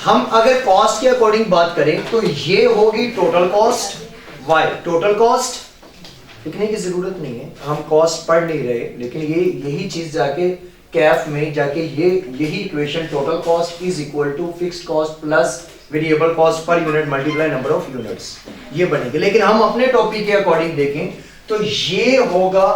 हम अगर कॉस्ट के अकॉर्डिंग बात करें तो ये होगी total cost y। Total cost लिखने की जरूरत नहीं है, हम कॉस्ट पढ़ नहीं रहे, लेकिन ये यही चीज जाके कैफ में जाके यही equation total cost is equal to fixed cost plus variable cost per unit multiply number of units, ये बनेगी। लेकिन हम अपने टॉपिक के अकॉर्डिंग देखें तो ये होगा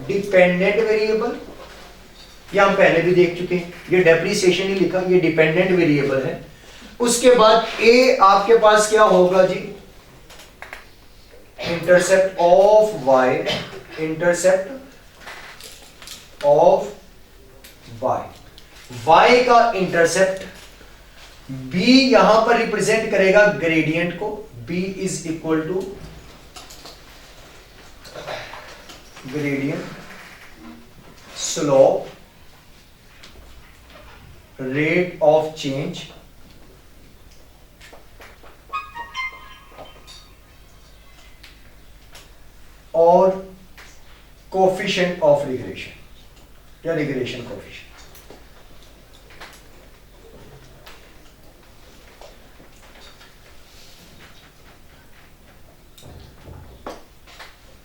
डिपेंडेंट वेरिएबल, ये हम पहले भी देख चुके हैं, ये डेप्रिसिएशन ही लिखा, ये डिपेंडेंट वेरिएबल है। उसके बाद ए आपके पास क्या होगा जी, intercept of y, intercept of y का इंटरसेप्ट b यहां पर रिप्रेजेंट करेगा ग्रेडियंट को, b is equal to gradient slope rate of change और कोफिशिएंट ऑफ रिग्रेशन या रिग्रेशन कोफिशिएंट।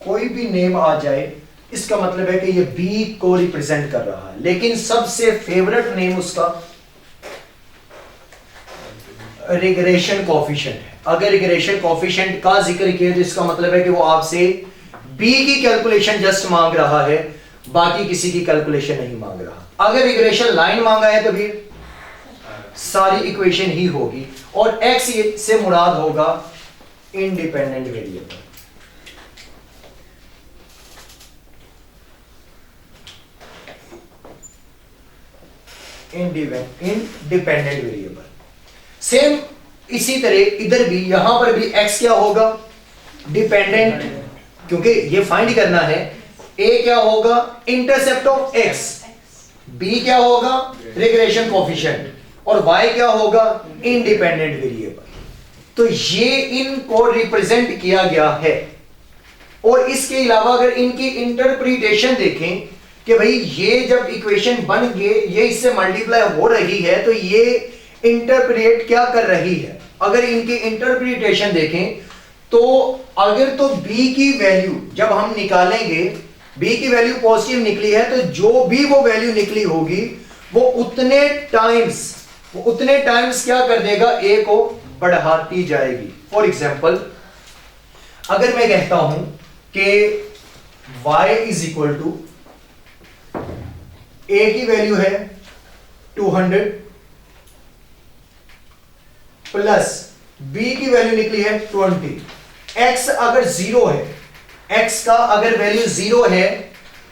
कोई भी नेम आ जाए इसका मतलब है कि ये बी को रिप्रेजेंट कर रहा है, लेकिन सबसे फेवरेट नेम उसका रिग्रेशन कोफिशिएंट है। अगर रिग्रेशन कोफिशिएंट का जिक्र किया तो इसका मतलब है कि वो आपसे बी की कैलकुलेशन जस्ट मांग रहा है, बाकी किसी की कैलकुलेशन नहीं मांग रहा। अगर रिग्रेशन लाइन मांगा है तो फिर सारी इक्वेशन ही होगी, और एक्स से मुराद होगा independent variable. Independent variable. Same इसी तरह इधर भी, यहां पर भी x क्या होगा, डिपेंडेंट, क्योंकि ये फाइंड करना है a क्या होगा इंटरसेप्ट ऑफ x, b क्या होगा रिग्रेशन कोफिशिएंट, और y क्या होगा इंडिपेंडेंट वेरिएबल। तो ये इनको रिप्रेजेंट किया गया है। और इसके अलावा अगर इनकी इंटरप्रिटेशन देखें कि भाई ये जब इक्वेशन बन गए, ये इससे मल्टीप्लाई हो रही है, तो ये इंटरप्रेट क्या कर रही है। अगर इनकी इंटरप्रिटेशन देखें तो अगर तो b की वैल्यू जब हम निकालेंगे, b की वैल्यू पॉजिटिव निकली है, तो जो भी वो वैल्यू निकली होगी वो उतने टाइम्स क्या कर देगा, a को बढ़ाती जाएगी। फॉर एग्जाम्पल अगर मैं कहता हूं कि y is equal to a की वैल्यू है 200 प्लस b की वैल्यू निकली है 20, x अगर जीरो है, x का अगर वैल्यू जीरो है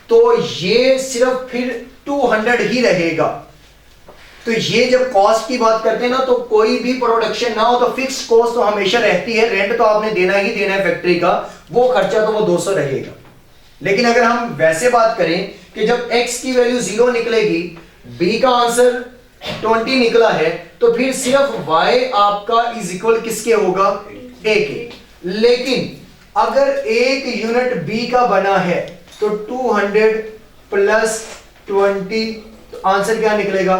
तो ये सिर्फ फिर 200 ही रहेगा। तो ये जब कॉस्ट की बात करते हैं ना, तो कोई भी प्रोडक्शन ना हो तो फिक्स्ड कॉस्ट तो हमेशा रहती है, रेंट तो आपने देना ही देना है फैक्ट्री का, वो खर्चा तो वो 200 रहेगा। लेकिन अगर हम वैसे बात करें कि जब x की वैल्यू जीरो निकलेगी, b का आंसर 20 निकला है, तो फिर सिर्फ y आपका इज इक्वल किसके होगा, a के। लेकिन अगर एक यूनिट b का बना है तो 200 प्लस 20, तो आंसर क्या निकलेगा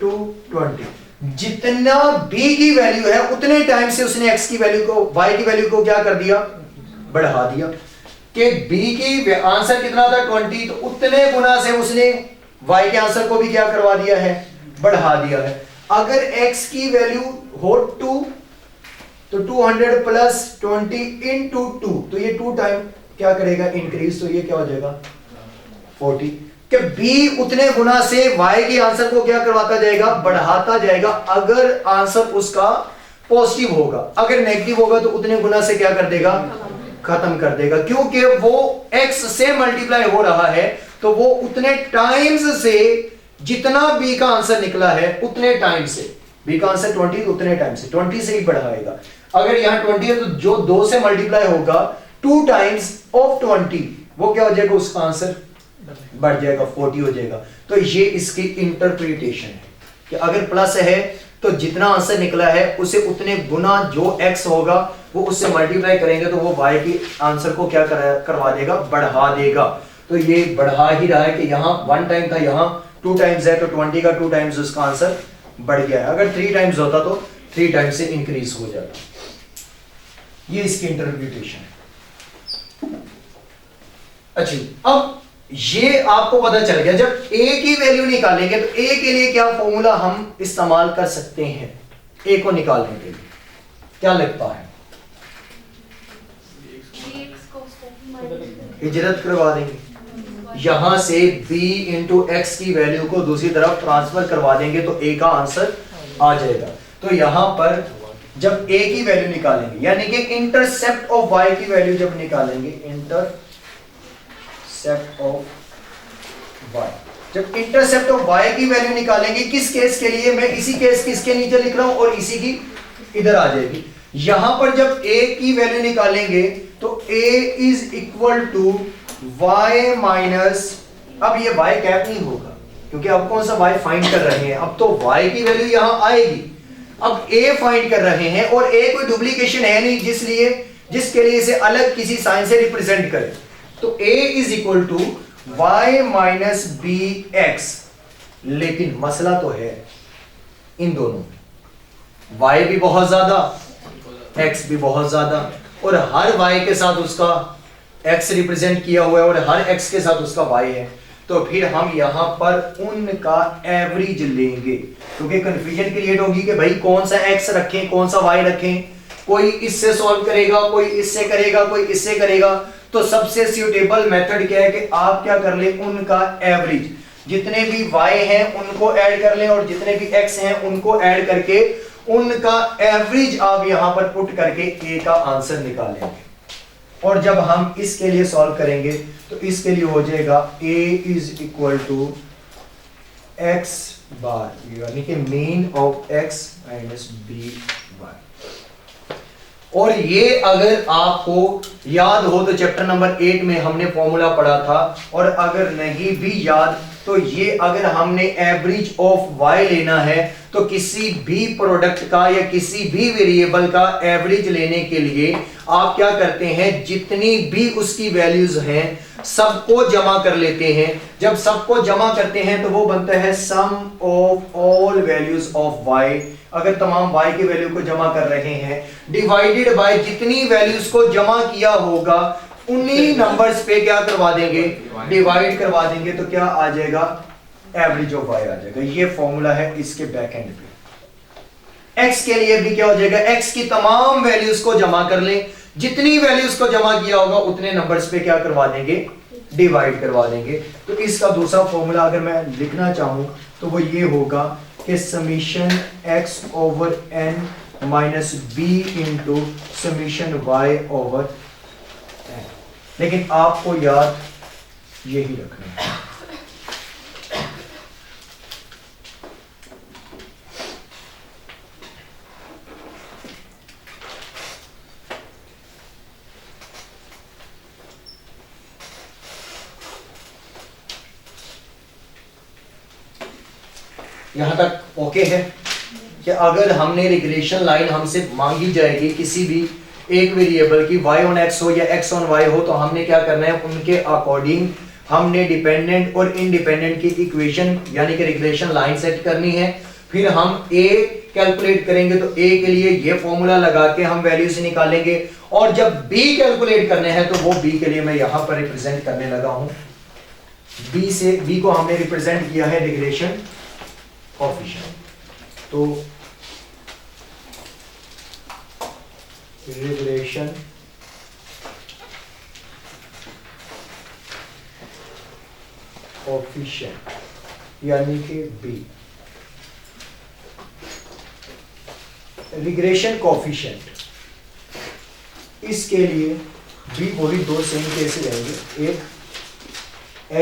220। जितना b की वैल्यू है उतने टाइम से उसने x की वैल्यू को, y की वैल्यू को क्या कर दिया, बढ़ा दिया। कि b की आंसर कितना था 20, तो उतने गुना से उसने y के आंसर को भी क्या करवा दिया है, बढ़ा दिया है। अगर x की वैल्यू हो 2, तो 200 प्लस 20 इंटू 2, तो ये 2 टाइम क्या करेगा इंक्रीज, तो ये क्या हो जाएगा 40। कि b उतने गुना से y के आंसर को क्या करवाता जाएगा, बढ़ाता जाएगा। अगर आंसर उसका पॉजिटिव होगा, अगर नेगेटिव होगा तो उतने गुना से क्या कर देगा, खत्म कर देगा। क्योंकि वो x से मल्टीप्लाई हो रहा है, तो वो उतने टाइम्स से जितना b का आंसर निकला है उतने टाइम से, b का आंसर 20 उतने टाइम से 20 से ही बढ़ाएगा। अगर यहां 20 है तो जो 2 से मल्टीप्लाई होगा 2 टाइम्स ऑफ 20, वो क्या हो जाएगा, उसका आंसर बढ़ जाएगा 40 हो जाएगा। तो ये इसकी इंटरप्रिटेशन है कि अगर प्लस है तो जितना आंसर निकला है उसे उतने गुना जो x होगा वो उससे मल्टीप्लाई करेंगे तो वो y की आंसर को क्या करवा देगा, बढ़ा देगा। तो ये बढ़ा ही रहा है कि यहाँ 1 टाइम था, यहाँ 2 टाइम्स है, तो 20 का 2 टाइम्स उसका आंसर बढ़ गया है, अगर 3 टाइम्स होता तो 3 टाइम्स से इंक्रीज हो जाता। ये इसकी इंटरप्रिटेशन है। अच्छा, अब ये आपको पता चल गया, जब a की वैल्यू निकालेंगे तो a के लिए क्या फॉर्मूला हम इस्तेमाल कर सकते हैं a को निकालने के लिए, क्या लगता है? हिजरत करवा देंगे, यहां से b इंटू एक्स की वैल्यू को दूसरी तरफ ट्रांसफर करवा देंगे तो a का आंसर आ जाएगा। तो यहां पर जब a की वैल्यू निकालेंगे, यानी कि इंटरसेप्ट ऑफ y की वैल्यू जब निकालेंगे, इंटरसेप्ट ऑफ y, जब इंटरसेप्ट ऑफ y की वैल्यू निकालेंगे, किस केस के लिए, मैं इसी केस की इसके नीचे लिख रहा हूं और इसी की इधर आ जाएगी। यहां पर जब a की वैल्यू निकालेंगे तो a is equal to y minus, अब ये y कैप नहीं होगा क्योंकि अब कौन सा y फाइंड कर रहे हैं, अब तो y की वैल्यू यहां आएगी, अब a फाइंड कर रहे हैं और a कोई डुप्लीकेशन है नहीं जिसके लिए इसे अलग किसी साइन से रिप्रेजेंट करें, तो a is equal to y minus b x. लेकिन मसला तो है इन दोनों, y भी बहुत ज्यादा, x भी बहुत ज्यादा, और हर y के साथ उसका x रिप्रेजेंट किया हुआ है और हर x के साथ उसका y है, तो फिर हम यहां पर उनका एवरेज लेंगे, क्योंकि कंफ्यूजन क्रिएट होगी कि भाई कौन सा x रखें कौन सा y रखें, कोई इससे सॉल्व करेगा, कोई इससे करेगा, कोई इससे करेगा। तो सबसे सूटेबल मेथड क्या है कि आप क्या कर ले, उनका एवरेज, जितने भी y हैं उनको ऐड कर लें और जितने भी x हैं उनको ऐड करके उनका एवरेज आप यहां पर पुट करके a का आंसर निकालेंगे। और जब हम इसके लिए सॉल्व करेंगे तो इसके लिए हो जाएगा a is equal to x bar, यानी कि mean of x minus b bar. और ये अगर आपको याद हो तो चैप्टर नंबर 8 में हमने फॉर्मूला पढ़ा था, और अगर नहीं भी याद तो ये अगर हमने एवरेज ऑफ y लेना है तो किसी भी प्रोडक्ट का या किसी भी वेरिएबल का एवरेज लेने के लिए आप क्या करते हैं, जितनी भी उसकी वैल्यूज हैं सबको जमा कर लेते हैं। जब सबको जमा करते हैं तो वो बनता है sum of all values of y। अगर तमाम y की वैल्यू को जमा कर रहे हैं डिवाइडेड बाय जितनी वैल्यूज को जमा किया होगा उन्हीं नंबर्स पे क्या करवा देंगे, डिवाइड करवा देंगे, तो क्या आ जाएगा, एवरेज ऑफ y आ जाएगा। ये फॉर्मूला है इसके बैक एंड पे। x के लिए भी क्या हो जाएगा, x की तमाम वैल्यूज को जमा कर लें, जितनी वैल्यूज को जमा किया होगा उतने नंबर्स पे क्या करवा देंगे, डिवाइड करवा देंगे। तो इसका दूसरा फॉर्मूला अगर मैं लिखना चाहूं तो वो ये होगा कि summation x over n minus b into summation y over n। लेकिन आपको याद यही रखना है। यहां तक ओके है कि अगर हमने रिग्रेशन लाइन हमसे मांगी जाएगी किसी भी एक वेरिएबल की y ऑन x हो या x ऑन y हो, तो हमने क्या करना है, उनके अकॉर्डिंग हमने डिपेंडेंट और इंडिपेंडेंट की इक्वेशन यानी कि रिग्रेशन लाइन सेट करनी है। फिर हम a कैलकुलेट करेंगे तो a के लिए ये फॉर्मूला लगा के हम वैल्यू से निकालेंगे, और जब b कैलकुलेट करने हैं तो वो b के लिए मैं यहां पर रिप्रेजेंट करने लगा हूं। b को हमने रिप्रेजेंट किया है रिग्रेशन कोएफिशिएंट। तो रिग्रेशन कोएफिशिएंट यानी कि b, रिग्रेशन कोएफिशिएंट, इसके लिए b वही दो सेम केसेस रहेंगे, एक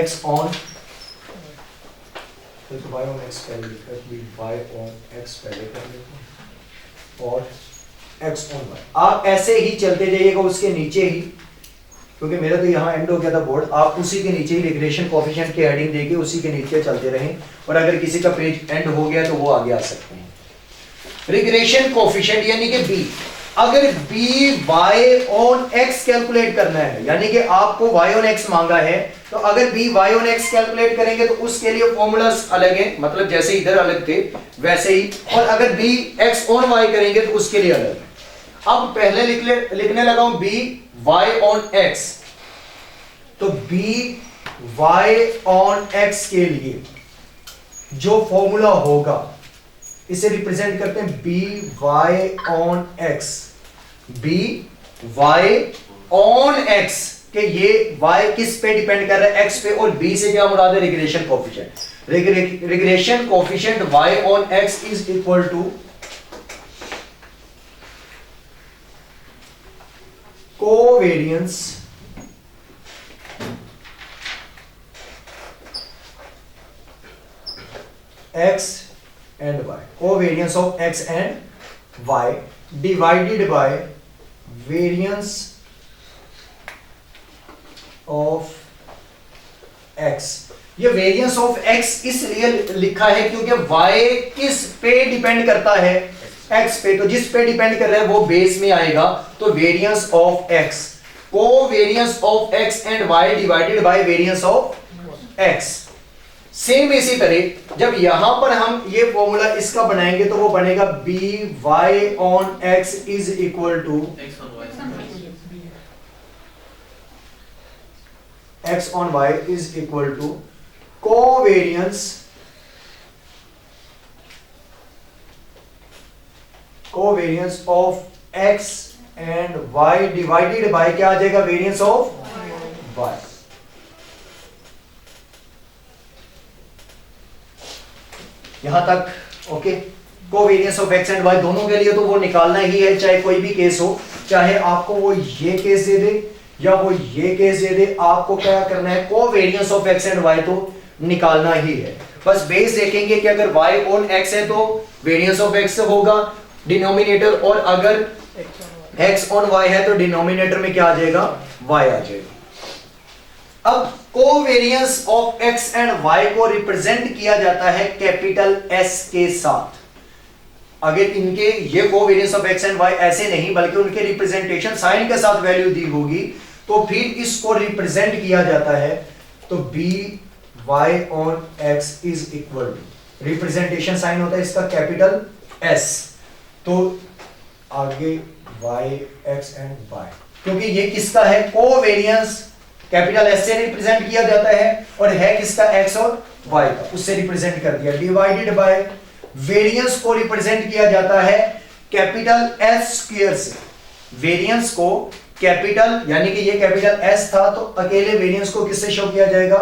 x ऑन तो y ऑन x पहले लिखा है, y ऑन x पहले कर लेते हैं और x ऑन y। आप ऐसे ही चलते जाइएगा उसके नीचे ही, क्योंकि मेरा तो यहाँ एंड हो गया था बोर्ड, आप उसी के नीचे ही रिग्रेशन कोएफिशिएंट की हेडिंग देके उसी के नीचे चलते रहें, और अगर किसी का पेज एंड हो गया तो वो आगे आ सकते हैं। रिग्रेशन कोएफिशिएंट यानी कि b, अगर b y on x calculate करना है, यानी कि आपको वाई ऑन एक्स मांगा है, तो अगर b y on x calculate करेंगे तो उसके लिए फॉर्मूलास अलग है, मतलब जैसे इधर अलग थे वैसे ही, और अगर बी एक्स ऑन वाई करेंगे तो उसके लिए अलग है। अब पहले लिखने लगा हूं बी वाई ऑन एक्स, तो बी वाई ऑन एक्स के लिए जो फॉर्मूला होगा इसे रिप्रेजेंट करते हैं b y on x, b y on x के ये y किस पे डिपेंड कर रहा है, x पे, और b से क्या मुराद है, regression coefficient. Regression coefficient y on x is equal to covariance x and y, covariance of x and y divided by variance of x। ये वेरिएंस ऑफ x इसलिए लिखा है क्योंकि y किस पे डिपेंड करता है, x पे, तो जिस पे डिपेंड कर रहा है वो बेस में आएगा, तो variance of x, covariance of x and y divided by variance of x। Same इसी तरह जब यहां पर हम ये फॉर्मूला इसका बनाएंगे तो वो बनेगा b y on x is equal to x on y is equal to covariance of x and y divided by क्या आ जाएगा, वेरिएंस ऑफ वाई। यहां तक okay. Covariance of x and y दोनों के लिए तो वो निकालना ही है, चाहे कोई भी केस हो, चाहे आपको वो ये केस दे दे या वो ये केस दे दे, आपको क्या करना है, covariance of x and y तो निकालना ही है। बस बेस देखेंगे कि अगर y ऑन x है तो वेरिएंस ऑफ x होगा डिनोमिनेटर, और अगर x ऑन y है तो डिनोमिनेटर में क्या आ जाएगा, y आ जाएगा। अब covariance of x and y को रिप्रेजेंट किया जाता है कैपिटल S के साथ। अगर इनके ये covariance of x and y ऐसे नहीं बल्कि उनके रिप्रेजेंटेशन साइन के साथ वैल्यू दी होगी, तो फिर इसको रिप्रेजेंट किया जाता है, तो b y on x is equal to, representation sign होता है इसका कैपिटल S, तो आगे y x एंड y, क्योंकि ये किसका है, कोवेरियंस कैपिटल S से रिप्रेजेंट किया जाता है, और है किसका, x और y का, उससे रिप्रेजेंट कर दिया, डिवाइडेड बाय वेरिएंस को रिप्रेजेंट किया जाता है कैपिटल S स्क्वायर से। वेरिएंस को कैपिटल, यानी कि ये कैपिटल S था तो अकेले वेरिएंस को किससे शो किया जाएगा,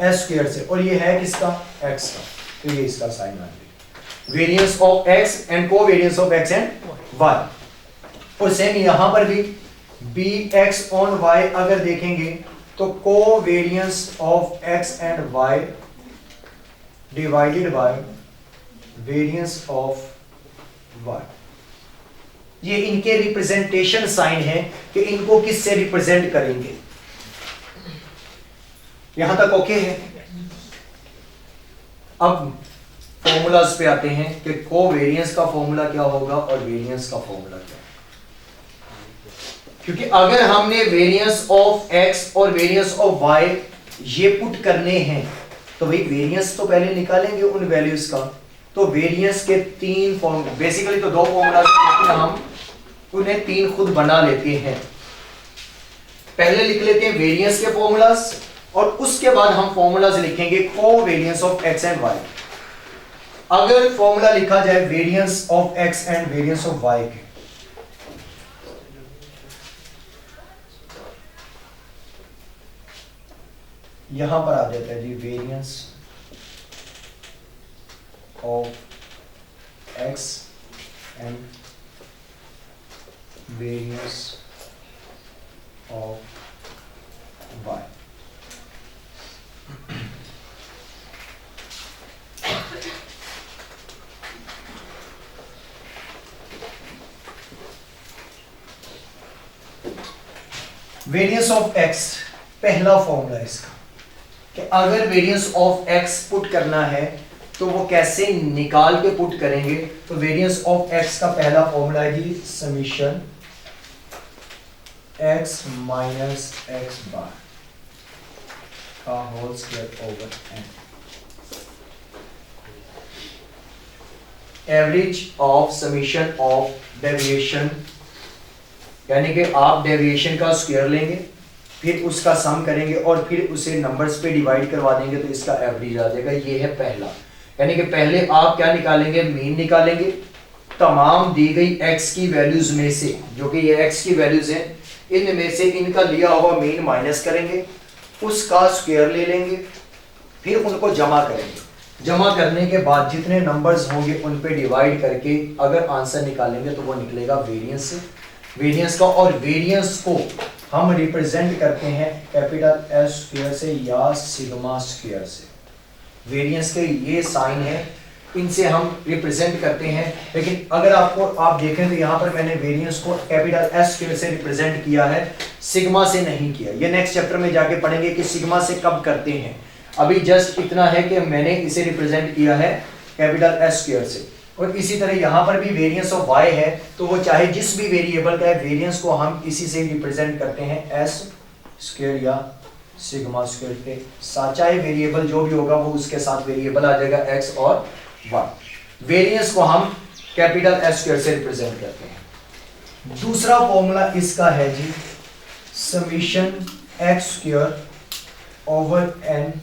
S स्क्वायर से, और ये है किसका, x का, तो ये इसका साइन आ जाएगा, variance of x and covariance of x and y। और सेम यहां पर भी bx ऑन y अगर देखेंगे तो covariance of x and y divided by variance of y। ये इनके रिप्रेजेंटेशन साइन है कि इनको किससे रिप्रेजेंट करेंगे। यहां तक ओके है। अब फॉर्मूलाज पे आते हैं कि कोवेरियंस का फॉर्मूला क्या होगा और वेरिएंस का फॉर्मूला क्या, क्योंकि अगर हमने वेरिएंस ऑफ x और वेरिएंस ऑफ y ये पुट करने हैं तो भाई वेरिएंस तो पहले निकालेंगे उन वैल्यूज का, तो वेरिएंस के तीन फॉर्म, बेसिकली तो दो फॉर्मूला, लेकिन हम उन्हें तीन खुद बना लेते हैं। पहले लिख लेते हैं वेरिएंस के फॉर्मूलाज, और उसके बाद हम फॉर्मूलाज लिखेंगे covariance of x and y। अगर फॉर्मूला लिखा जाए variance of x and variance of y के, यहां पर आ जाता है जी variance of x and variance of y। Variance of x पहला फॉर्मूला इसका कि अगर वेरिएंस ऑफ x पुट करना है तो वो कैसे निकाल के पुट करेंगे? तो वेरिएंस ऑफ एक्स का पहला फॉर्मूला है जी summation x minus x bar का whole square over n. Average of summation of deviation, यानी कि आप डेविएशन का स्क्वायर लेंगे, फिर उसका सम करेंगे और फिर उसे नंबर्स पे डिवाइड करवा देंगे तो इसका एवरेज आ जाएगा। ये है पहला, यानी कि पहले आप क्या निकालेंगे? मीन निकालेंगे तमाम दी गई x की वैल्यूज में से, जो कि ये x की वैल्यूज हैं, इनमें से इनका लिया हुआ मीन माइनस करेंगे, उसका स्क्वायर ले लेंगे, फिर उनको जमा करेंगे। जमा करने के बाद जितने नंबर्स होंगे उन पे डिवाइड करके अगर आंसर निकालेंगे तो वो निकलेगा वेरिएंस का। और वेरिएंस को हम रिप्रेजेंट करते हैं कैपिटल एस स्क्वायर से या सिग्मा स्क्वायर से। वेरिएंस के ये साइन है, इनसे हम रिप्रेजेंट करते हैं। लेकिन अगर आप देखें तो यहाँ पर मैंने वेरिएंस को कैपिटल एस स्क्वायर से रिप्रेजेंट किया है, सिग्मा से नहीं किया। ये नेक्स्ट चैप्टर में जाके पढ़ेंगे कि सिग्मा से कब करते हैं। अभी जस्ट इतना है कि मैंने इसे रिप्रेजेंट किया है कैपिटल एस स्क्वायर से। और इसी तरह यहाँ पर भी वेरिएंस ऑफ y है, तो वो चाहे जिस भी वेरिएबल का है, वेरिएंस को हम इसी से रिप्रेजेंट करते हैं एस स्क्वायर या सिग्मा स्क्वायर के साथ। चाहे वेरिएबल जो भी होगा वो उसके साथ वेरिएबल आ जाएगा x और y। वेरिएंस को हम कैपिटल एस स्क्वायर से रिप्रेजेंट करते हैं। दूसरा फॉर्मूला इसका है जी summation x square over n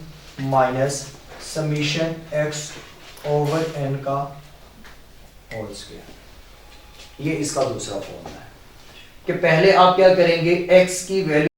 minus summation x over n का होल स्क्वायर। ये इसका दूसरा फॉर्मूला है कि पहले आप क्या करेंगे? x की वैल्यू